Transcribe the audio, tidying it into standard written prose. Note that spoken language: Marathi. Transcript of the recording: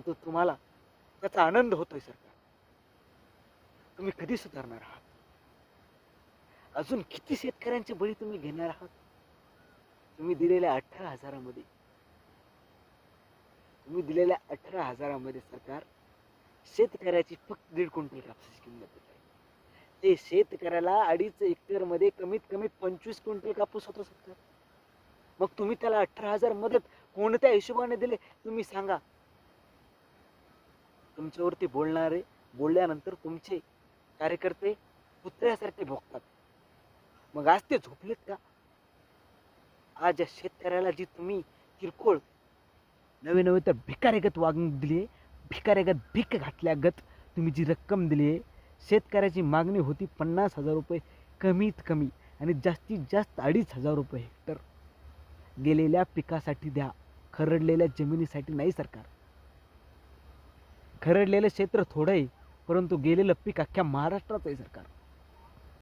परंतु तुम्हाला त्याचा आनंद होतोय सरकार. तुम्ही कधी सुधारणार आहात? अजून किती शेतकऱ्यांचे बळी तुम्ही घेणार आहात? तुम्ही दिलेल्या 18,000 मध्ये सरकार शेतकऱ्याची फक्त 1.5 क्विंटल कापसाची किंमत देत आहे. ते शेतकऱ्याला 2.5 हेक्टर मध्ये कमीत कमी 25 क्विंटल कापूस होतो सरकार. मग तुम्ही त्याला 18,000 मदत कोणत्या हिशोबाने दिले तुम्ही सांगा. तुमच्यावरती बोलल्यानंतर तुमचे कार्यकर्ते कुत्र्यासारखे भोगतात. मग आज ते झोपलेत का? आज या शेतकऱ्याला जी तुम्ही किरकोळ नवे तर भिकाऱ्यागत वागणूक दिली, भिकाऱ्यागत भीक घातल्यागत तुम्ही जी रक्कम दिली आहे. शेतकऱ्याची मागणी होती 50,000 रुपये कमीत कमी आणि जास्तीत जास्त 2,500 रुपये हेक्टर गेलेल्या पिकासाठी द्या. खरडलेल्या जमिनीसाठी नाही सरकार. खरडलेलं क्षेत्र थोडं आहे, परंतु गेलेलं पीक अख्ख्या महाराष्ट्राचं आहे सरकार.